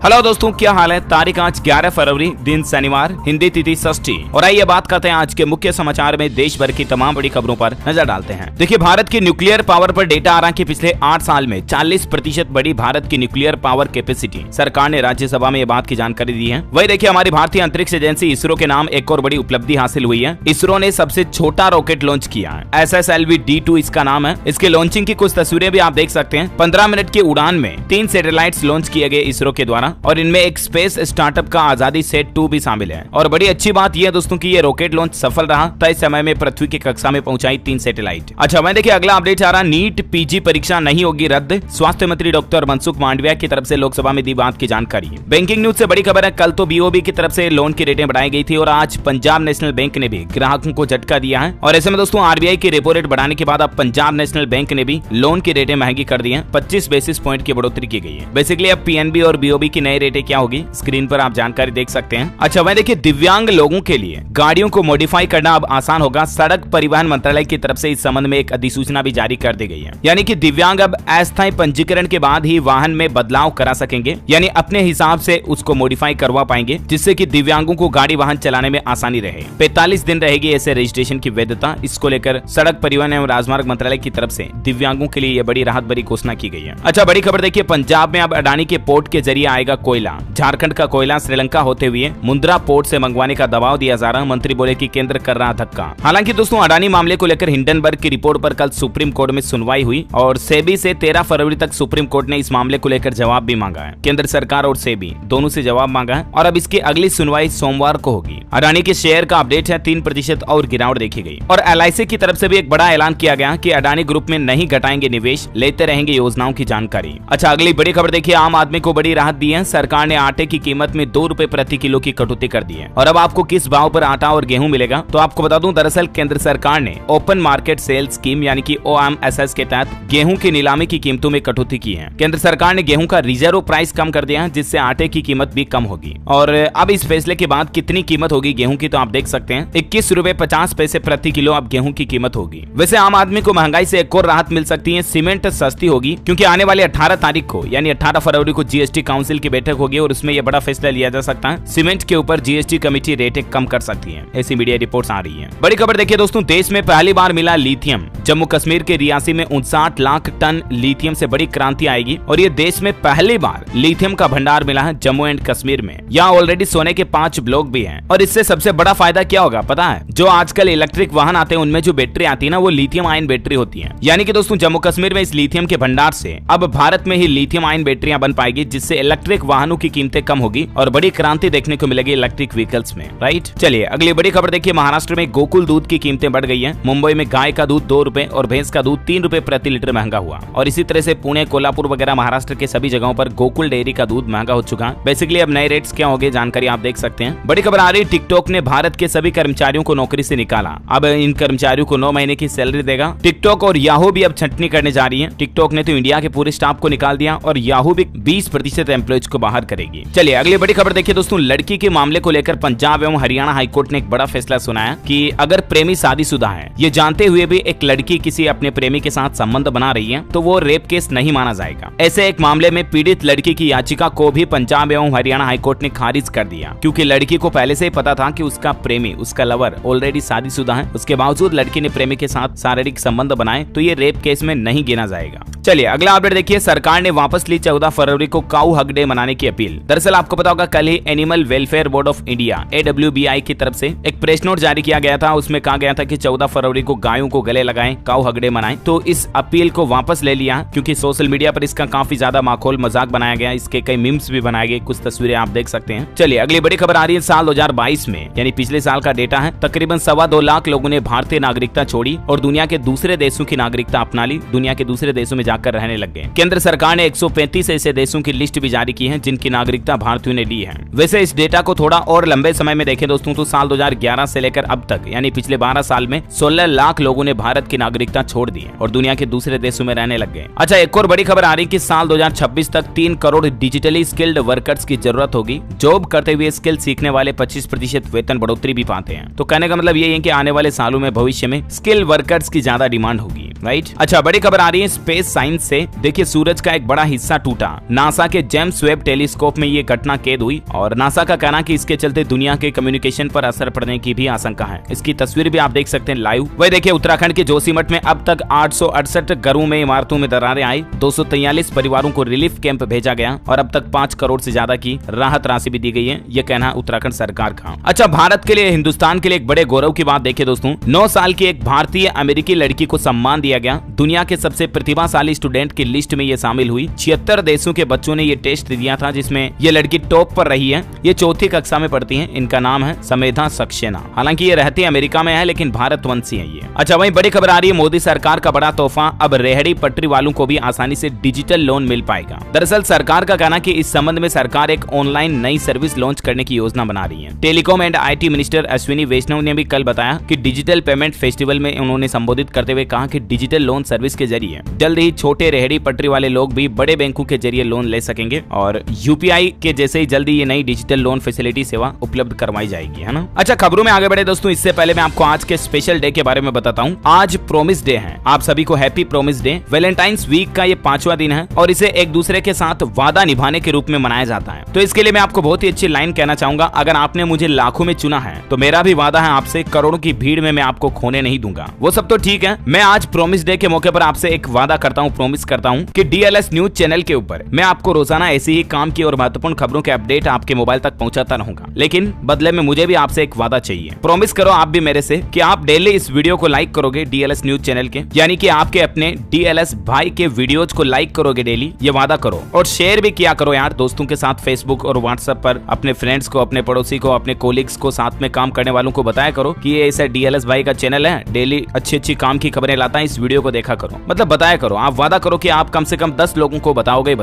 Hello दोस्तों, क्या हाल है। तारीख आज 11 फरवरी, दिन शनिवार, हिंदी तिथि षष्ठी। और आइए बात करते हैं आज के मुख्य समाचार में देश भर की तमाम बड़ी खबरों पर नजर डालते हैं। देखिए, भारत की न्यूक्लियर पावर पर डेटा आ रहा है कि पिछले 8 साल में 40% बढ़ी भारत की न्यूक्लियर पावर कैपेसिटी। सरकार ने राज्यसभा में ये बात की जानकारी दी है। वही देखिए, हमारी भारतीय अंतरिक्ष एजेंसी इसरो के नाम एक और बड़ी उपलब्धि हासिल हुई है। इसरो ने सबसे छोटा रॉकेट लॉन्च किया है। SSLV-D2 इसका नाम है। इसके लॉन्चिंग की कुछ तस्वीरें भी आप देख सकते हैं। 15 मिनट की उड़ान में 3 सैटेलाइट्स लॉन्च किए गए इसरो के द्वारा, और इनमें एक स्पेस स्टार्टअप का आजादी सेट 2 भी शामिल है। और बड़ी अच्छी बात यह है दोस्तों कि ये रॉकेट लॉन्च सफल रहा। तय समय में पृथ्वी की कक्षा में पहुंचाई 3 सैटेलाइट। अच्छा, मैं देखिए अगला अपडेट आ रहा। नीट पीजी परीक्षा नहीं होगी रद्द। स्वास्थ्य मंत्री डॉक्टर मनसुख मांडविया की तरफ से लोकसभा में दी बात की जानकारी। बैंकिंग न्यूज से बड़ी खबर है। कल तो बीओबी की तरफ से लोन की रेटें बढ़ाई गई थी, और आज पंजाब नेशनल बैंक ने भी ग्राहकों को झटका दिया है। और ऐसे में दोस्तों, आरबीआई की रेपो रेट बढ़ाने के बाद अब पंजाब नेशनल बैंक ने भी लोन की रेटें महंगी कर दी है। 25 बेसिस पॉइंट की बढ़ोतरी की गई है। बेसिकली अब पीएनबी और बीओबी की नई रेटें क्या होगी, स्क्रीन पर आप जानकारी देख सकते हैं। अच्छा, वह देखिए, दिव्यांग लोगों के लिए गाड़ियों को मॉडिफाई करना अब आसान होगा। सड़क परिवहन मंत्रालय की तरफ से इस संबंध में एक अधिसूचना भी जारी कर दी गई है। यानी कि दिव्यांग अब अस्थायी पंजीकरण के बाद ही वाहन में बदलाव करा सकेंगे, यानी अपने हिसाब से उसको मॉडिफाई करवा पाएंगे, जिससे कि दिव्यांगों को गाड़ी वाहन चलाने में आसानी रहे। 45 दिन रहेगी ऐसे रजिस्ट्रेशन की वैधता। इसको लेकर सड़क परिवहन एवं राजमार्ग मंत्रालय की तरफ से दिव्यांगों के लिए यह बड़ी राहत भरी घोषणा की गई है। अच्छा, बड़ी खबर देखिए, पंजाब में अब अडानी के पोर्ट के जरिए आएगा कोयला। झारखंड का कोयला श्रीलंका होते हुए मुंद्रा पोर्ट से मंगवाने का दबाव दिया जा रहा। मंत्री बोले कि केंद्र कर रहा धक्का। हालांकि दोस्तों, अडानी मामले को लेकर हिंडनबर्ग की रिपोर्ट पर कल सुप्रीम कोर्ट में सुनवाई हुई, और सेबी से 13 फरवरी तक सुप्रीम कोर्ट ने इस मामले को लेकर जवाब भी मांगा है। केंद्र सरकार और सेबी दोनों से जवाब मांगा है, और अब इसकी अगली सुनवाई सोमवार को होगी। अडानी के शेयर का अपडेट है, 3% और गिरावट देखी गई। और LIC की तरफ से भी एक बड़ा ऐलान किया गया कि अडानी ग्रुप में नहीं घटाएंगे निवेश, लेते रहेंगे योजनाओं की जानकारी। अच्छा, अगली बड़ी खबर देखिए, आम आदमी को बड़ी राहत दी है। सरकार ने आटे की कीमत में 2 रुपए प्रति किलो की कटौती कर दी है। और अब आपको किस भाव पर आटा और गेहूं मिलेगा, तो आपको बता दूं, दरअसल केंद्र सरकार ने ओपन मार्केट सेल स्कीम यानी कि OMSS के तहत गेहूं की नीलामी की कीमतों में कटौती की है। केंद्र सरकार ने गेहूं का रिजर्व प्राइस कम कर दिया है, जिससे आटे की कीमत भी कम होगी। और अब इस फैसले के बाद कितनी कीमत होगी गेहूं की, तो आप देख सकते हैं 21 रुपए 50 पैसे प्रति किलो अब गेहूं की कीमत होगी। वैसे आम आदमी को महंगाई से एक और राहत मिल सकती है। सीमेंट सस्ती होगी, क्योंकि आने वाले 18 तारीख को यानी 18 फरवरी को GST काउंसिल की बैठक होगी, और उसमें यह बड़ा फैसला लिया जा सकता है। सीमेंट के ऊपर GST कमेटी रेटें कम कर सकती है, ऐसी मीडिया रिपोर्ट्स आ रही हैं। बड़ी खबर देखिए दोस्तों, देश में पहली बार मिला लिथियम। जम्मू कश्मीर के रियासी में 59 लाख टन लिथियम से बड़ी क्रांति आएगी, और ये देश में पहली बार लिथियम का भंडार मिला है जम्मू एंड कश्मीर में। यहाँ ऑलरेडी सोने के 5 ब्लॉक भी हैं। और इससे सबसे बड़ा फायदा क्या होगा पता है, जो आजकल इलेक्ट्रिक वाहन आते हैं उनमें जो बैटरी आती है ना, वो लिथियम आयन बैटरी होती है। यानी कि दोस्तों, जम्मू कश्मीर में इस लिथियम के भंडार से अब भारत में ही लिथियम आयन बैटरियां बन पाएगी, जिससे इलेक्ट्रिक वाहनों की कीमतें कम होगी और बड़ी क्रांति देखने को मिलेगी इलेक्ट्रिक व्हीकल्स में, राइट। चलिए अगली बड़ी खबर देखिए, महाराष्ट्र में गोकुल दूध की कीमतें बढ़ गई हैं। मुंबई में गाय का दूध 2 रुपए और भैंस का दूध 3 रुपए प्रति लीटर महंगा हुआ। और इसी तरह से पुणे, कोल्हापुर वगैरह महाराष्ट्र के सभी जगहों पर गोकुल डेयरी का दूध महंगा हो चुका है। बेसिकली अब नए रेट्स क्या होंगे, जानकारी आप देख सकते हैं। बड़ी खबर आ रही, टिकटॉक ने भारत के सभी कर्मचारियों को नौकरी से निकाला। अब इन कर्मचारियों को 9 महीने की सैलरी देगा टिकटॉक। और याहू भी अब छंटनी करने जा रही है। टिकटॉक ने तो इंडिया के पूरे स्टाफ को निकाल दिया, और याहू भी 20% एम्प्लॉयज को बाहर करेगी। चलिए अगली बड़ी खबर देखिए दोस्तों, लड़की के मामले को लेकर पंजाब एवं हरियाणा हाईकोर्ट ने एक बड़ा फैसला सुनाया कि अगर प्रेमी शादीशुदा है, ये जानते हुए भी एक लड़की किसी अपने प्रेमी के साथ संबंध बना रही है, तो वो रेप केस नहीं माना जाएगा। ऐसे एक मामले में पीड़ित लड़की की याचिका को भी पंजाब एवं हरियाणा हाईकोर्ट ने खारिज कर दिया, क्योंकि लड़की को पहले से ही पता था कि उसका प्रेमी, उसका लवर ऑलरेडी शादीशुदा है। उसके बावजूद लड़की ने प्रेमी के साथ शारीरिक संबंध बनाए, तो ये रेप केस में नहीं गिना जाएगा। चलिए अगला अपडेट देखिए, सरकार ने वापस ली 14 फरवरी को काऊ हग डे मनाने की अपील। दरअसल आपको पता होगा, कल ही animal welfare board of India AWBI की तरफ से एक प्रेस नोट जारी किया गया था। उसमें कहा गया था कि 14 फरवरी को गायों को गले लगाएं, काऊ हग डे मनाएं। तो इस अपील को वापस ले लिया, क्योंकि सोशल मीडिया पर इसका काफी ज्यादा माखौल मजाक बनाया गया। इसके कई मीम्स भी बनाए गए, कुछ तस्वीरें आप देख सकते हैं। चलिए अगली बड़ी खबर आ रही है, साल 2022 में यानी पिछले साल का डेटा है, तकरीबन 2.25 लाख लोगों ने भारतीय नागरिकता छोड़ी और दुनिया के दूसरे देशों की नागरिकता अपना ली। दुनिया के दूसरे देशों में जाकर रहने लग गए। केंद्र सरकार ने 135 ऐसे देशों की लिस्ट भी जारी की है जिनकी नागरिकता भारतीयों ने ली है। वैसे इस डेटा को थोड़ा और लंबे समय में देखें दोस्तों, तो साल 2011 से लेकर अब तक यानी पिछले 12 साल में 16 लाख लोगों ने भारत की नागरिकता छोड़ दी है और दुनिया के दूसरे देशों में रहने लग गए। अच्छा, एक और बड़ी खबर आ रही कि साल 2026 तक 3 करोड़ डिजिटली स्किल्ड वर्कर्स की जरूरत होगी। जॉब करते हुए स्किल सीखने वाले 25% वेतन बढ़ोतरी भी पाते हैं। तो कहने का मतलब ये है कि आने वाले सालों में भविष्य में स्किल वर्कर्स की ज्यादा डिमांड होगी। राइट। अच्छा, बड़ी खबर आ रही है स्पेस साइंस से। देखिए, सूरज का एक बड़ा हिस्सा टूटा। नासा के जेम्स वेब टेलीस्कोप में ये घटना कैद हुई और नासा का कहना कि इसके चलते दुनिया के कम्युनिकेशन पर असर पड़ने की भी आशंका है। इसकी तस्वीर भी आप देख सकते हैं लाइव। वही देखिए, उत्तराखंड के जोशीमठ में अब तक 868 घरों में, इमारतों में दरारें आई। 243 परिवारों को रिलीफ कैंप भेजा गया और अब तक 5 करोड़ से ज्यादा की राहत राशि भी दी गई है। ये कहना उत्तराखंड सरकार का। अच्छा, भारत के लिए, हिंदुस्तान के लिए एक बड़े गौरव की बात देखिए दोस्तों। 9 साल की एक भारतीय अमेरिकी लड़की को सम्मान दिया गया। दुनिया के सबसे प्रतिभाशाली स्टूडेंट की लिस्ट में ये शामिल हुई। 76 देशों के बच्चों ने ये टेस्ट दिया था जिसमें ये लड़की टॉप पर रही है। ये 4th कक्षा में पढ़ती है। इनका नाम है समेधा सक्सेना। हालांकि ये रहती अमेरिका में है लेकिन भारतवंशी है ये। अच्छा, वहीं बड़ी खबर आ रही है मोदी सरकार का बड़ा तोहफा। अब रेहड़ी पटरी वालों को भी आसानी से डिजिटल लोन मिल पाएगा। दरअसल सरकार का कहना कि इस संबंध में सरकार एक ऑनलाइन नई सर्विस लॉन्च करने की योजना बना रही है। Telecom and IT minister Ashwini Vaishnaw ने भी कल बताया कि डिजिटल पेमेंट फेस्टिवल में उन्होंने संबोधित करते हुए कहा कि डिजिटल लोन सर्विस के जरिए जल्द ही छोटे रेहड़ी पटरी वाले लोग भी बड़े बैंकों के जरिए लोन ले सकेंगे और UPI के जैसे ही जल्दी ये नई डिजिटल लोन फैसिलिटी सेवा उपलब्ध करवाई जाएगी, है ना। अच्छा, खबरों में आगे बढ़े दोस्तों, इससे पहले मैं आपको आज के स्पेशल डे के बारे में बताता हूँ। आज प्रोमिस डे है। आप सभी को happy promise day. Valentine's week का ये 5वां दिन है और इसे एक दूसरे के साथ वादा निभाने के रूप में मनाया जाता है। तो इसके लिए मैं आपको बहुत ही अच्छी लाइन कहना चाहूंगा। अगर आपने मुझे लाखों में चुना है तो मेरा भी वादा है आपसे, करोड़ों की भीड़ में मैं आपको खोने नहीं दूंगा। वो सब तो ठीक है, मैं आज प्रोमिस डे के मौके पर आपसे एक वादा करता हूँ, प्रोमिस करता हूँ कि DLS न्यूज चैनल के ऊपर मैं आपको रोजाना ऐसी ही काम की और महत्वपूर्ण खबरों के अपडेट आपके मोबाइल तक पहुंचाता रहूंगा। लेकिन बदले में मुझे भी आपसे एक वादा चाहिए। प्रॉमिस करो आप भी मेरे से कि आप डेली इस वीडियो को लाइक करोगे DLS न्यूज चैनल के, यानी कि आपके अपने DLS भाई के वीडियोज को लाइक करोगे डेली। ये वादा करो और शेयर भी किया करो यार दोस्तों के साथ, फेसबुक और व्हाट्सएप पर अपने फ्रेंड्स को, अपने पड़ोसी को, अपने कोलिग्स को, साथ में काम करने वालों को बताया करो कि ये ऐसा DLS भाई का चैनल है, डेली अच्छी अच्छी काम की खबरें लाता है, इस वीडियो को देखा करो। मतलब बताया करो। आप वादा करो कि आप कम से कम 10 लोगों को बताओगे।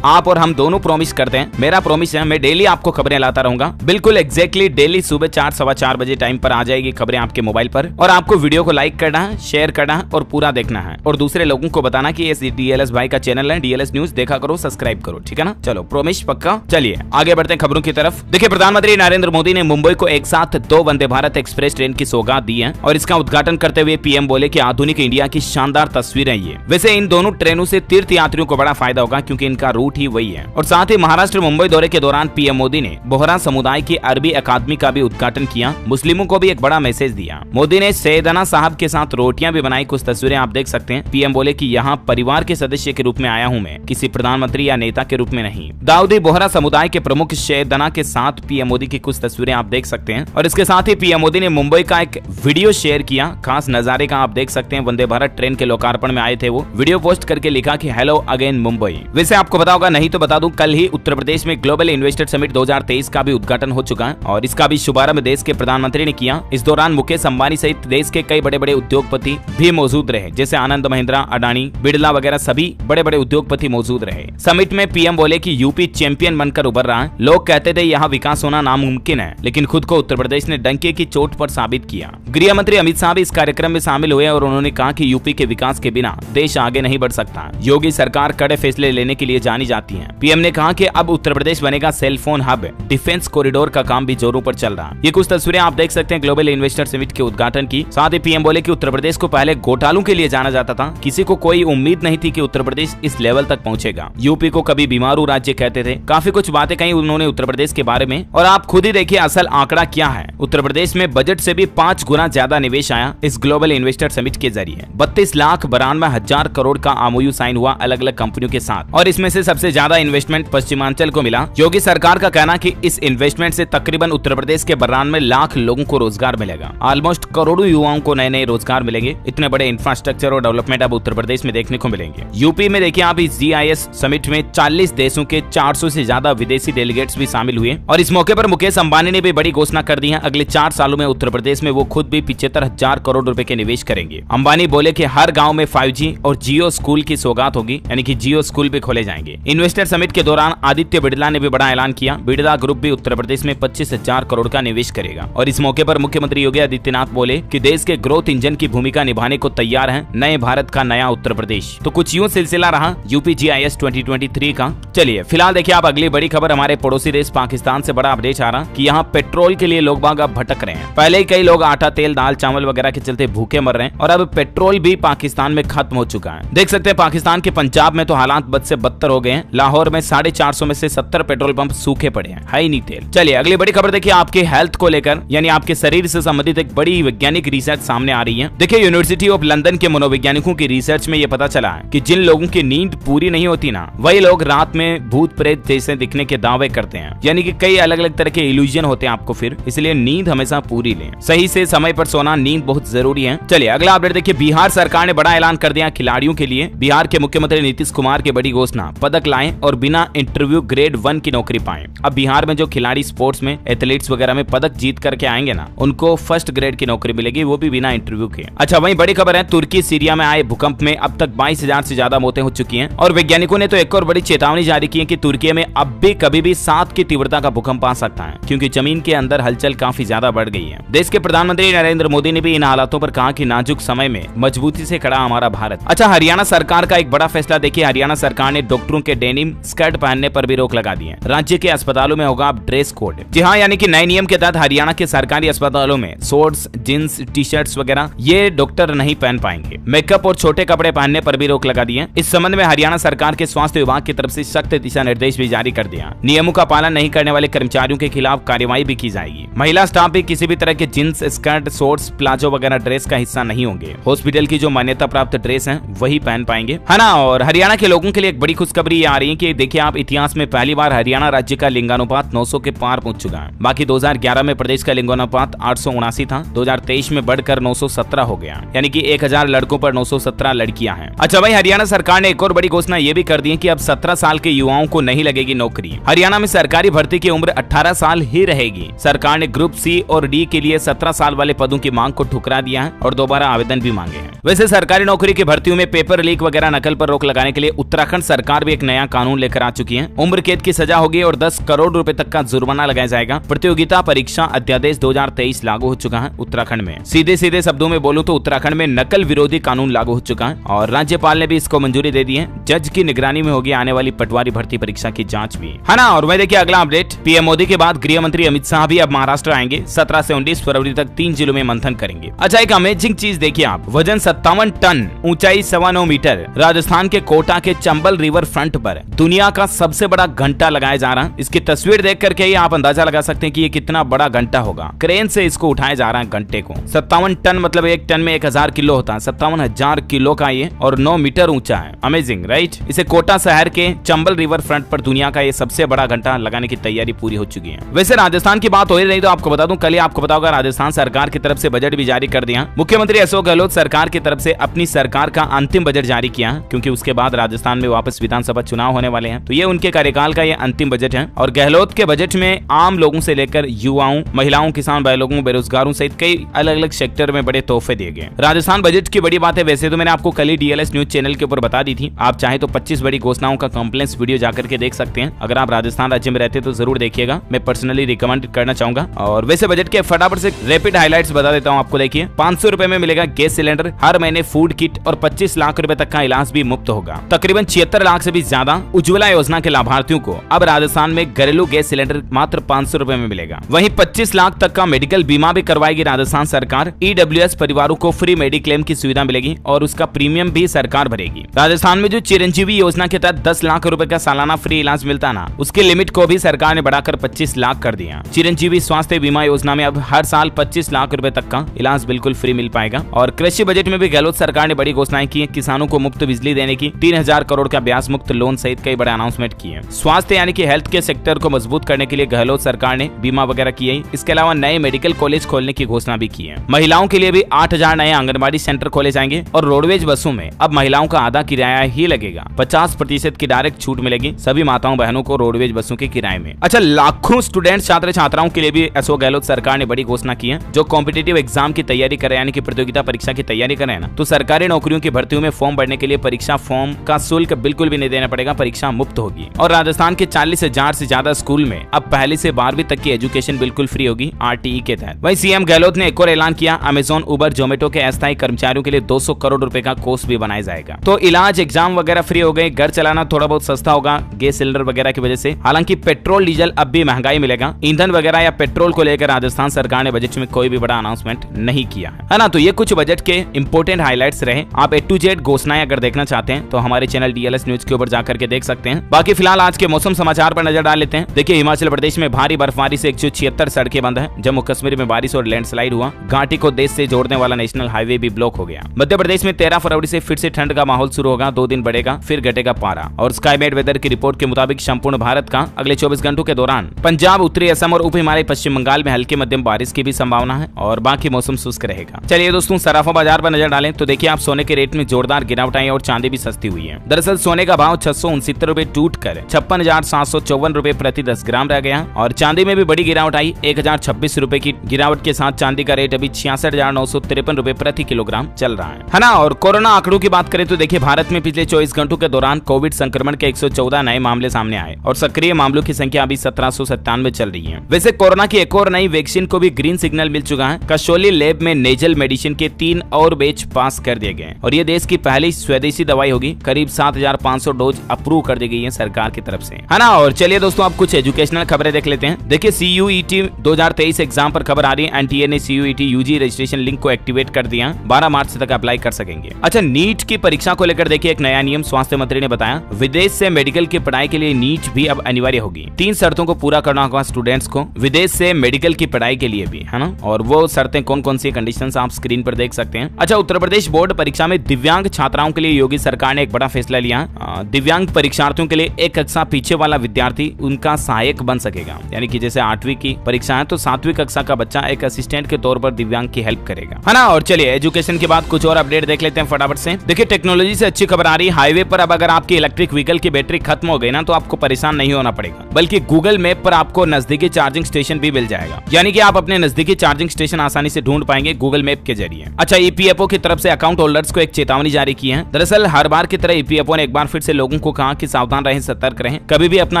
आप और हम दोनों प्रॉमिस करते हैं। मेरा प्रॉमिस है मैं डेली आपको खबरें लाता रहूंगा। बिल्कुल एग्जैक्टली डेली सुबह 4 सवा 4 बजे टाइम पर आ जाएगी खबरें आपके मोबाइल पर और आपको वीडियो को लाइक करना है, शेयर करना है और पूरा देखना है और दूसरे लोगों को बताना कि ये DLS भाई का चैनल है, DLS न्यूज देखा करो, सब्सक्राइब करो, ठीक है ना। चलो प्रॉमिस पक्का। चलिए आगे बढ़ते हैं खबरों की तरफ। देखिए, प्रधानमंत्री नरेंद्र मोदी ने मुंबई को एक साथ 2 वंदे भारत एक्सप्रेस ट्रेन की सौगात दी है और इसका उद्घाटन करते हुए PM बोले कि आधुनिक इंडिया की शानदार तस्वीरें ये। वैसे इन दोनों ट्रेनों से तीर्थ यात्रियों को बड़ा फायदा होगा क्योंकि इनका रूट ही वही है। और साथ ही महाराष्ट्र मुंबई दौरे के दौरान PM मोदी ने बोहरा समुदाय की अरबी अकादमी का भी उद्घाटन किया। मुस्लिमों को भी एक बड़ा मैसेज दिया। मोदी ने सैयदना साहब के साथ रोटियां भी बनाई। कुछ तस्वीरें आप देख सकते हैं। PM बोले कि यहाँ परिवार के सदस्य के रूप में आया हूँ मैं, किसी प्रधानमंत्री या नेता के रूप में नहीं। दाऊदी बोहरा समुदाय के प्रमुख सैयदना के साथ PM मोदी की कुछ तस्वीरें आप देख सकते हैं। और इसके साथ ही PM मोदी ने मुंबई का एक वीडियो शेयर किया। खास नजारे का आप देख सकते हैं। वंदे भारत ट्रेन के लोकार्पण में आए थे वो। वीडियो पोस्ट करके लिखा कि हेलो अगेन मुंबई। वैसे आपको पता होगा, नहीं तो बता दूं, कल ही उत्तर प्रदेश में ग्लोबल इन्वेस्टर समिट 2023 का भी उद्घाटन हो चुका है और इसका भी शुभारंभ देश के प्रधानमंत्री ने किया। इस दौरान मुकेश अंबानी सहित देश के कई बड़े बड़े उद्योगपति भी मौजूद रहे, जैसे आनंद महिंद्रा, अडानी, बिड़ला वगैरह सभी बड़े बड़े उद्योगपति मौजूद रहे। समिट में PM बोले कि यूपी चैंपियन बनकर उभर रहा है। लोग कहते थे यहाँ विकास होना नामुमकिन है, लेकिन खुद को उत्तर प्रदेश ने डंके की चोट पर साबित किया। गृह मंत्री अमित शाह भी इस कार्यक्रम में शामिल हुए और उन्होंने कहा कि यूपी के विकास के बिना देश आगे नहीं बढ़ सकता। योगी सरकार कड़े फैसले लेने के लिए जानी जाती है। PM ने कहा कि अब उत्तर प्रदेश बनेगा सेलफोन हब। डिफेंस कॉरिडोर का काम भी जोरों पर चल रहा है। ये कुछ तस्वीरें आप देख सकते हैं ग्लोबल इन्वेस्टर समिट के उद्घाटन की। साथ ही PM बोले कि उत्तर प्रदेश को पहले घोटालों के लिए जाना जाता था। किसी को कोई उम्मीद नहीं थी कि उत्तर प्रदेश इस लेवल तक पहुंचेगा। यूपी को कभी बीमारू राज्य कहते थे। काफी कुछ बातें कही उन्होंने उत्तर प्रदेश के बारे में और आप खुद ही देखिए असल आंकड़ा क्या है। उत्तर प्रदेश में बजट से भी 5 गुना ज्यादा निवेश आया इस ग्लोबल इन्वेस्टर समिट के जरिए। 32,92,000 करोड़ का MOU साइन हुआ अलग अलग कंपनियों के साथ और इसमें से सबसे ज्यादा इन्वेस्टमेंट पश्चिमांचल को मिला। योगी सरकार का कहना कि इस इन्वेस्टमेंट से तकरीबन उत्तर प्रदेश के 92 लाख लोगों को रोजगार मिलेगा। ऑलमोस्ट करोड़ों युवाओं को नए नए रोजगार मिलेंगे। इतने बड़े इंफ्रास्ट्रक्चर और डेवलपमेंट अब उत्तर प्रदेश में देखने को मिलेंगे। यूपी में देखिए आप इस GIS समिट में 40 देशों के 400 से ज्यादा विदेशी डेलीगेट्स भी शामिल हुए और इस मौके पर मुकेश अंबानी ने भी बड़ी घोषणा कर दी है। अगले 4 सालों में उत्तर प्रदेश में वो खुद भी 75,000 करोड़ रुपए के निवेश करेंगे। अंबानी बोले कि हर गांव में 5G और जियो स्कूल की सौगात होगी, यानी कि जियो स्कूल भी खोले जाएंगे। इन्वेस्टर समिट के दौरान आदित्य बिड़ला ने भी बड़ा ऐलान किया। बिड़ला ग्रुप भी उत्तर प्रदेश में 25,000 करोड़ का निवेश करेगा और इस मौके पर मुख्यमंत्री योगी आदित्यनाथ बोले कि देश के ग्रोथ इंजन की भूमिका निभाने को तैयार है नए भारत का नया उत्तर प्रदेश। तो कुछ यूं सिलसिला रहा यूपी GIS 2023 का। चलिए फिलहाल देखिए आप अगली बड़ी खबर। हमारे पड़ोसी देश पाकिस्तान से बड़ा अपडेट आ रहा कि यहाँ पेट्रोल के लिए लोग बाग अब भटक रहे हैं। पहले ही कई लोग आटा, तेल, दाल, चावल वगैरह के चलते भूखे मर रहे हैं और अब पेट्रोल भी पाकिस्तान में खत्म हो चुका है। देख सकते हैं पाकिस्तान के पंजाब में तो हालात बद से बदतर हो गए हैं। लाहौर में 450 में से 70 पेट्रोल पंप सूखे पड़े हैं, है ही नहीं तेल। चलिए अगली बड़ी खबर देखिए, आपके हेल्थ को लेकर यानी आपके शरीर से संबंधित एक बड़ी वैज्ञानिक रिसर्च सामने आ रही है। देखिए यूनिवर्सिटी ऑफ लंदन के मनोवैज्ञानिकों की रिसर्च में यह पता चला है कि जिन लोगों की नींद पूरी नहीं होती ना, वही लोग रात में भूत प्रेत जैसे दिखने के दावे करते हैं। यानी कि कई अलग अलग तरह के इल्यूजन होते हैं आपको फिर, इसलिए नींद हमेशा पूरी लें। सही से समय पर सोना, नींद बहुत जरूरी है। चलिए अगला अपडेट देखिए, बिहार सरकार ने बड़ा ऐलान कर दिया खिलाड़ियों के लिए। बिहार के मुख्यमंत्री नीतीश कुमार की बड़ी घोषणा, पदक लाएं और बिना इंटरव्यू ग्रेड 1 की नौकरी पाएं। अब बिहार में जो खिलाड़ी स्पोर्ट्स में एथलीट्स वगैरह में पदक जीत करके आएंगे ना, उनको फर्स्ट ग्रेड की नौकरी मिलेगी, वो भी बिना इंटरव्यू के। अच्छा वहीं बड़ी खबर है, तुर्की सीरिया में आए भूकंप में अब तक 22,000 से ज्यादा मौतें हो चुकी हैं और वैज्ञानिकों ने तो एक और बड़ी चेतावनी जारी की है कि तुर्की में अब भी कभी भी 7 की तीव्रता का भूकंप आ सकता है, क्योंकि जमीन के अंदर हलचल काफी ज्यादा बढ़ गई है। देश के प्रधानमंत्री नरेंद्र मोदी ने भी इन हालातों पर कहा कि नाजुक समय में मजबूती से खड़ा हमारा भारत। अच्छा हरियाणा सरकार का एक बड़ा फैसला देखिए, हरियाणा सरकार ने डॉक्टरों के डेनिम स्कर्ट पहनने पर भी रोक लगा दी है। राज्य के अस्पतालों में होगा अब ड्रेस कोड। जी हाँ, यानी कि नए नियम के तहत हरियाणा के सरकारी अस्पतालों में शॉर्ट्स, जींस, टी शर्ट्स वगैरह ये डॉक्टर नहीं पहन पाएंगे। मेकअप और छोटे कपड़े पहनने पर भी रोक लगा दी है। इस संबंध में हरियाणा सरकार के स्वास्थ्य विभाग की तरफ से सख्त दिशा निर्देश भी जारी कर दिया। नियमों का पालन नहीं करने वाले कर्मचारियों के खिलाफ कार्रवाई भी की जाएगी। महिला स्टाफ भी किसी भी तरह के जींस, स्कर्ट, शॉर्ट्स, प्लाजो वगैरह ड्रेस का हिस्सा नहीं होंगे। हॉस्पिटल की जो मान्यता प्राप्त ड्रेस है वही पहन पाएंगे, है ना। और हरियाणा के लोगों के लिए एक बड़ी खुशखबरी ये आ रही है कि देखिए आप, इतिहास में पहली बार हरियाणा राज्य का लिंगानुपात 900 के पार पहुंच चुका है। बाकी 2011 में प्रदेश का लिंगानुपात 879 था, 2023 में बढ़कर 917 हो गया, यानी कि 1000 लड़कों पर 917 लड़कियां हैं। अच्छा भाई, हरियाणा सरकार ने एक और बड़ी घोषणा ये भी कर दी है कि अब 17 साल के युवाओं को नहीं लगेगी नौकरी। हरियाणा में सरकारी भर्ती की उम्र 18 साल ही रहेगी। सरकार ने ग्रुप सी और डी के लिए 17 साल वाले पदों की मांग को ठुकरा दिया है और दोबारा आवेदन भी मांगे हैं। वैसे सरकारी नौकरी की भर्तियों में पेपर लीक वगैरह नकल पर रोक लगाने के लिए उत्तराखंड सरकार भी एक नया कानून लेकर आ चुकी है। उम्र कैद की सजा होगी और 10 करोड़ रुपए तक का जुर्माना लगाया जाएगा। प्रतियोगिता परीक्षा अध्यादेश 2023 लागू हो चुका है उत्तराखंड में। सीधे सीधे शब्दों में बोलूं तो उत्तराखंड में नकल विरोधी कानून लागू हो चुका है और राज्यपाल ने भी इसको मंजूरी दे दी है। जज की निगरानी में होगी आने वाली पटवारी भर्ती परीक्षा की जांच भी, है ना। और वह देखिए अगला अपडेट, पीएम मोदी के बाद गृह मंत्री अमित शाह भी अब महाराष्ट्र आएंगे। 17 से 19 फरवरी तक 3 जिलों में मंथन करेंगे। अच्छा एक अमेजिंग चीज देखिए आप, वजन 57 टन, ऊंचाई 9.25 मीटर, राजस्थान के कोटा के चंबल रिवर फ्रंट पर दुनिया का सबसे बड़ा घंटा लगाया जा रहा है। इसकी तस्वीर देख करके ही आप अंदाजा लगा सकते हैं कि ये कितना बड़ा घंटा होगा। क्रेन से इसको उठाया जा रहा है घंटे को। 57 टन मतलब 1 टन में 1000 किलो होता है। 57,000 किलो का ये और 9 मीटर ऊंचा है। Amazing right. इसे कोटा शहर के चंबल रिवर फ्रंट पर दुनिया का ये सबसे बड़ा घंटा लगाने की तैयारी पूरी हो चुकी है। वैसे राजस्थान की बात हो ही रही तो आपको बता दूं, कल ही आपको पता होगा राजस्थान सरकार की तरफ से बजट भी जारी कर दिया। मुख्यमंत्री अशोक गहलोत सरकार की तरफ से अपनी सरकार का अंतिम बजट जारी किया, क्योंकि उसके बाद राजस्थान में वापस विधानसभा चुनाव होने वाले हैं, तो ये उनके कार्यकाल का ये अंतिम बजट है। और गहलोत के बजट में आम लोगों से लेकर युवाओं, महिलाओं, किसान भाई लोगों, बेरोजगारों सहित कई अलग अलग सेक्टर में बड़े तोहफे दिए गए। राजस्थान बजट की बड़ी बात है, वैसे तो मैंने आपको कल ही डीएलएस न्यूज चैनल के ऊपर बता दी थी। आप चाहे तो 25 बड़ी घोषणाओं का कॉम्प्लेक्स वीडियो जाकर के देख सकते हैं। अगर आप राजस्थान राज्य में रहते तो जरूर देखिएगा, मैं पर्सनली रिकमेंड करना चाहूंगा। और वैसे बजट के फटाफट से रैपिड हाइलाइट्स बता देता हूं आपको। देखिए 500 रुपए में मिलेगा गैस सिलेंडर, हर महीने फूड किट और 25 लाख रुपए तक का इलाज भी मुफ्त होगा। तकरीबन 76 लाख से भी ज्यादा उज्ज्वला योजना के लाभार्थियों को अब राजस्थान में घरेलू गैस सिलेंडर मात्र 500 रुपए में मिलेगा। वहीं 25 लाख तक का मेडिकल बीमा भी करवाएगी राजस्थान सरकार। ईडब्ल्यूएस परिवारों को फ्री मेडिक्लेम की सुविधा मिलेगी और उसका प्रीमियम भी सरकार भरेगी। राजस्थान में जो चिरंजीवी योजना के तहत 10 लाख रुपए का सालाना फ्री इलाज मिलता ना, उसके लिमिट को भी सरकार ने बढ़ाकर 25 लाख कर दिया। चिरंजीवी स्वास्थ्य बीमा योजना में अब हर साल 25 लाख रुपए तक का इलाज बिल्कुल फ्री मिल पाएगा। और कृषि बजट में भी गहलोत सरकार ने बड़ी घोषणाएं की है। किसानों को मुफ्त बिजली देने की, 3000 करोड़ का ब्याज मुक्त लोन सहित कई बड़े अनाउंसमेंट किए। स्वास्थ्य यानी कि हेल्थ के सेक्टर को मजबूत करने के लिए गहलोत सरकार ने बीमा वगैरह किए। इसके अलावा नए मेडिकल कॉलेज खोलने की घोषणा भी की है। महिलाओं के लिए भी 8000 नए आंगनबाड़ी सेंटर खोले जाएंगे और रोडवेज बसों में अब महिलाओं का आधा किराया ही लगेगा। 50% की डायरेक्ट छूट मिलेगी सभी माताओं बहनों को रोडवेज बसों के किराए में। अच्छा, लाखों स्टूडेंट छात्र छात्राओं के लिए भी अशोक गहलोत सरकार ने बड़ी घोषणा की है। जो कॉम्पिटिटिव एग्जाम की तैयारी कर रहे हैं, यानी कि प्रतियोगिता परीक्षा की तैयारी कर रहे हैं ना, तो सरकारी नौकरियों की भर्तियों में फॉर्म भरने के लिए परीक्षा फॉर्म का शुल्क बिल्कुल भी नहीं देना पड़ेगा। परीक्षा मुफ्त होगी। और राजस्थान के 40,000 से ज्यादा स्कूल में अब पहली से 12वीं तक की एजुकेशन बिल्कुल फ्री होगी आरटीई के तहत। वहीं सीएम गहलोत ने एक और ऐलान किया, अमेजोन, उबर, जोमेटो के अस्थायी कर्मचारियों के लिए 200 करोड़ रुपए का कोर्स भी बनाया जाएगा। तो इलाज, एग्जाम वगैरह फ्री हो गए। घर चलाना थोड़ा बहुत सस्ता होगा गैस सिलेंडर वगैरह की वजह से। हालांकि पेट्रोल डीजल अब भी महंगाई मिलेगा। ईंधन वगैरह या पेट्रोल को लेकर राजस्थान सरकार ने बजट में कोई भी बड़ा अनाउंसमेंट नहीं किया है ना। तो ये कुछ बजट के इंपोर्टेंट इंपोर्टेंट हाईलाइट्स रहे। आप A to Z घोषणाएं अगर देखना चाहते हैं तो हमारे चैनल DLS न्यूज के ऊपर जाकर के देख सकते हैं। बाकी फिलहाल आज के मौसम समाचार पर नजर डाल लेते हैं। देखिए, हिमाचल प्रदेश में भारी बर्फबारी से 176 सड़कें बंद है। जम्मू कश्मीर में बारिश और लैंडस्लाइड हुआ। घाटी को देश से जोड़ने वाला नेशनल हाईवे भी ब्लॉक हो गया। मध्य प्रदेश में 13 फरवरी से फिर से ठंड का माहौल शुरू होगा। 2 दिन बढ़ेगा फिर घटेगा पारा। और स्काईमेट वेदर की रिपोर्ट के मुताबिक संपूर्ण भारत का अगले 24 घंटों के दौरान पंजाब, उत्तरी असम और उप हिमालय पश्चिम बंगाल में हल्की मध्यम बारिश की भी संभावना है और बाकी मौसम शुष्क रहेगा। चलिए दोस्तों, सराफा बाजार पर नजर डालें तो देखिए, आप सोने के रेट में जोरदार गिरावट आई और चांदी भी सस्ती हुई है। दरअसल सोने का भाव 669 रुपए टूट कर 56,754 रुपए प्रति 10 ग्राम रह गया और चांदी में भी बड़ी गिरावट आई। 1,026 रुपए की गिरावट के साथ चांदी का रेट अभी 66,953 रुपए प्रति किलोग्राम चल रहा है ना। और कोरोना आंकड़ों की बात करें तो देखिए, भारत में पिछले 24 घंटों के दौरान कोविड संक्रमण के 114 नए मामले सामने आए और सक्रिय मामलों की संख्या अभी 1797 चल रही है। वैसे कोरोना की एक और नई वैक्सीन को भी ग्रीन सिग्नल मिल चुका है। कसौली लैब में नेजल मेडिसिन के 3 और बैच पास कर दिए गए और ये देश की पहली स्वदेशी दवाई होगी। करीब 7,500 डोज अप्रूव कर दी गई है सरकार की तरफ से, है ना। और चलिए दोस्तों, आप कुछ एजुकेशनल खबरें देख लेते हैं। देखिए, CUET 2023 एग्जाम पर खबर आ रही है। NTA ने CUET UG रजिस्ट्रेशन लिंक को एक्टिवेट कर दिया। 12 मार्च तक अप्लाई कर सकेंगे। अच्छा, नीट की परीक्षा को लेकर देखिए, एक नया नियम स्वास्थ्य मंत्री ने बताया। विदेश से मेडिकल की पढ़ाई के लिए नीट भी अब अनिवार्य होगी। 3 शर्तों को पूरा करना होगा स्टूडेंट्स को विदेश से मेडिकल की पढ़ाई के लिए भी, है ना। और वो शर्तें कौन कौन सी कंडीशंस आप स्क्रीन पर देख सकते हैं। अच्छा, उत्तर प्रदेश बोर्ड परीक्षा में दिव्यांग छात्राओं के लिए योगी सरकार ने एक बड़ा फैसला लिया। दिव्यांग परीक्षार्थियों के लिए एक कक्षा पीछे वाला विद्यार्थी उनका सहायक बन सकेगा। यानी कि जैसे 8वीं की परीक्षा है तो 7वीं कक्षा का बच्चा एक असिस्टेंट के तौर पर दिव्यांग की हेल्प करेगा, है ना। और चलिए, एजुकेशन के बाद कुछ और अपडेट देख लेते हैं फटाफट से। देखिए, टेक्नोलॉजी से अच्छी खबर आ रही है। हाईवे पर अब अगर आपकी इलेक्ट्रिक व्हीकल की बैटरी खत्म हो गई ना तो आपको परेशान नहीं होना पड़ेगा, बल्कि गूगल मैप पर आपको नजदीकी चार्जिंग स्टेशन भी मिल जाएगा। यानी कि आप अपने नजदीकी चार्जिंग स्टेशन आसानी से ढूंढ पाएंगे गूगल मैप के जरिए। अच्छा, EPFO की तरफ से अकाउंट होल्डर्स को एक चेतावनी जारी की है। दरअसल हर बार की तरह EPFO ने एक बार फिर से लोगों को कहा कि सावधान रहें, सतर्क रहें। कभी भी अपना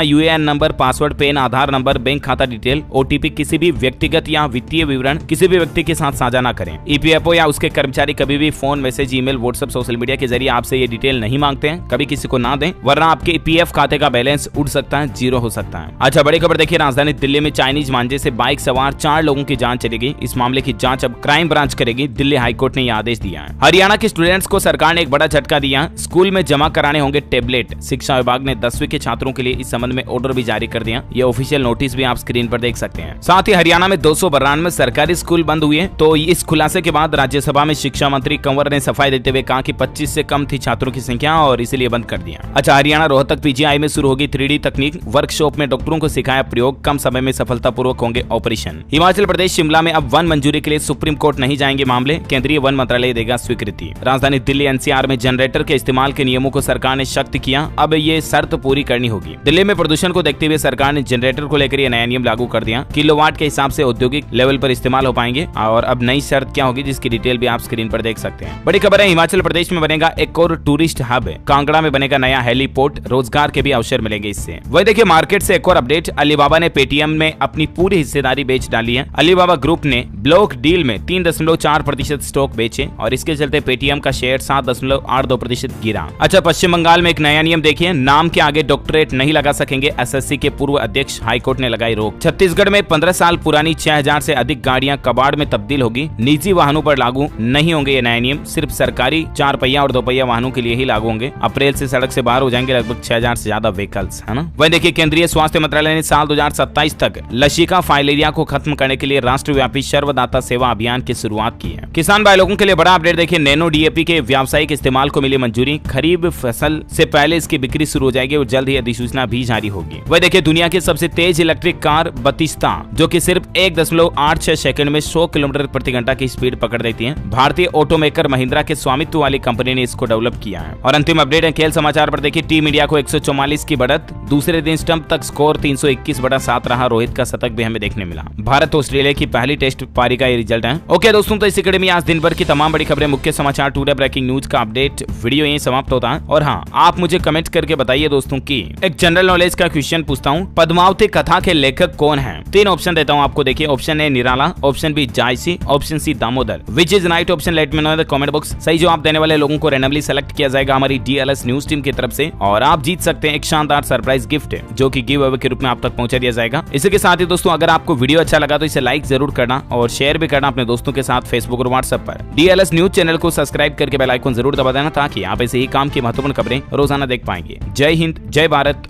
UAN नंबर, पासवर्ड, पेन, आधार नंबर, बैंक खाता डिटेल, OTP किसी भी व्यक्तिगत या वित्तीय विवरण किसी भी व्यक्ति के साथ साझा न करें। EPFO या उसके कर्मचारी कभी भी phone, message, email, WhatsApp, social media के जरिए आपसे ये डिटेल नहीं मांगते हैं। कभी किसी को ना दें, वरना आपके EPF खाते का बैलेंस उड़ सकता है, 0 हो सकता है। अच्छा, बड़ी खबर देखिए, राजधानी दिल्ली में चाइनीज मांझे से बाइक सवार 4 लोगों की जान चली गई। इस मामले की जांच अब क्राइम ब्रांच करेगी। दिल्ली हाईकोर्ट ने यह आदेश दिया है। हरियाणा के स्टूडेंट्स को सरकार ने एक बड़ा झटका दिया। स्कूल में जमा कराने होंगे टैबलेट। शिक्षा विभाग ने 10वीं के छात्रों के लिए इस संबंध में ऑर्डर भी जारी कर दिया। ये ऑफिशियल नोटिस भी आप स्क्रीन पर देख सकते हैं। साथ ही हरियाणा में 292 सरकारी स्कूल बंद हुए। तो इस खुलासे के बाद राज्यसभा में शिक्षा मंत्री कंवर ने सफाई देते हुए कहा कि 25 से कम थी छात्रों की संख्या और इसीलिए बंद कर दिया। अच्छा, हरियाणा रोहतक PGI में शुरू होगी 3D तकनीक। वर्कशॉप में डॉक्टरों को सिखाया प्रयोग। कम समय में सफलतापूर्वक होंगे ऑपरेशन। हिमाचल प्रदेश शिमला में अब वन मंजूरी के लिए सुप्रीम कोर्ट नहीं जाएंगे मामले। केंद्रीय वन मंत्रालय देगा स्वीकृति। राजधानी दिल्ली NCR में जनरेटर के इस्तेमाल के नियमों को सरकार ने सख्त किया। अब ये शर्त पूरी करनी होगी। दिल्ली में प्रदूषण को देखते हुए सरकार ने जनरेटर को लेकर यह नया नियम लागू कर दिया। किलोवाट के हिसाब से औद्योगिक लेवल पर इस्तेमाल हो पाएंगे। और अब नई शर्त क्या होगी जिसकी डिटेल भी आप स्क्रीन पर देख सकते हैं। बड़ी खबर है, हिमाचल प्रदेश में बनेगा एक और टूरिस्ट हब। कांगड़ा में बनेगा नया हेलीपोर्ट। रोजगार के भी अवसर मिलेंगे इससे। वही देखिए, मार्केट से एक और अपडेट। अलीबाबा ने पेटीएम में अपनी पूरी हिस्सेदारी बेच डाली है। अलीबाबा ग्रुप ने ब्लॉक डील में 3.4% स्टॉक बेचे और इसके चलते पेटीएम का शेयर 7.82% गिरा। अच्छा, पश्चिम बंगाल में एक नया नियम देखिए, नाम के आगे डॉक्टरेट नहीं लगा सकेंगे। SSC के पूर्व अध्यक्ष हाईकोर्ट ने लगाई रोक। छत्तीसगढ़ में 15 साल पुरानी 6000 से अधिक गाड़ियां कबाड़ में तब्दील होगी। निजी वाहनों पर लागू नहीं होंगे ये नए नियम। सिर्फ सरकारी 4 पहिया और 2 पहिया वाहनों के लिए ही लागू होंगे। अप्रैल से सड़क से बाहर हो जाएंगे लगभग 6000 से ज्यादा व्हीकल्स, है ना। वही देखिए, केंद्रीय स्वास्थ्य मंत्रालय ने साल 2027 तक लसिका फाइलेरिया को खत्म करने के लिए राष्ट्रव्यापी सर्वदाता सेवा अभियान की शुरुआत की है। किसान भाई लोगों के लिए बड़ा अपडेट देखिए, नैनो DAP के व्यावसायिक इस्तेमाल को मिली मंजूरी। खरीफ फसल से पहले इसकी बिक्री शुरू हो जाएगी और जल्द ही अधिसूचना भी जारी होगी। वही देखिए, दुनिया की सबसे तेज इलेक्ट्रिक कार बतिस्ता, जो कि सिर्फ 1.86 सेकंड में 100 किलोमीटर प्रति घंटा की स्पीड पकड़ देती है। भारतीय ऑटोमेकर महिंद्रा के स्वामित्व वाली कंपनी ने इसको डेवलप किया है। और अंतिम अपडेट है खेल समाचार पर देखिए, टीम इंडिया को 144 की बढ़त। दूसरे दिन स्टंप तक स्कोर 321/7 रहा। रोहित का शतक भी हमें देखने मिला। भारत ऑस्ट्रेलिया की पहली टेस्ट पारी का ये रिजल्ट है। ओके दोस्तों, तो इसी कड़ी में आज दिन भर की तमाम बड़ी खबरें, मुख्य समाचार, टुडे ब्रेकिंग न्यूज का अपडेट वीडियो यहीं समाप्त होता है। और हाँ, आप मुझे कमेंट करके बताइए दोस्तों की एक जनरल नॉलेज का क्वेश्चन पूछता हूँ, पद्मावती कथा के लेखक कौन है? 3 ऑप्शन देता हूँ आपको। देखिए, option A Nirala, option B Jayasi, option C Damodar. Which is right option? Let me know in the comment box. सही जवाब देने वाले लोगों को रैंडमली सेलेक्ट किया जाएगा हमारी DLS न्यूज टीम की तरफ से और आप जीत सकते हैं एक शानदार सरप्राइज गिफ्ट जो कि गिव अवे के रूप में आप तक पहुंचा दिया जाएगा। इसी के साथ ही दोस्तों, अगर आपको वीडियो अच्छा लगा तो इसे लाइक जरूर करना और शेयर भी करना अपने दोस्तों के साथ फेसबुक और व्हाट्सएप पर। DLS प्लस न्यूज चैनल को सब्सक्राइब करके बेल आइकन जरूर दबा देना ताकि आप ऐसे ही काम की महत्वपूर्ण खबरें रोजाना देख पाएंगे। जय हिंद, जय भारत,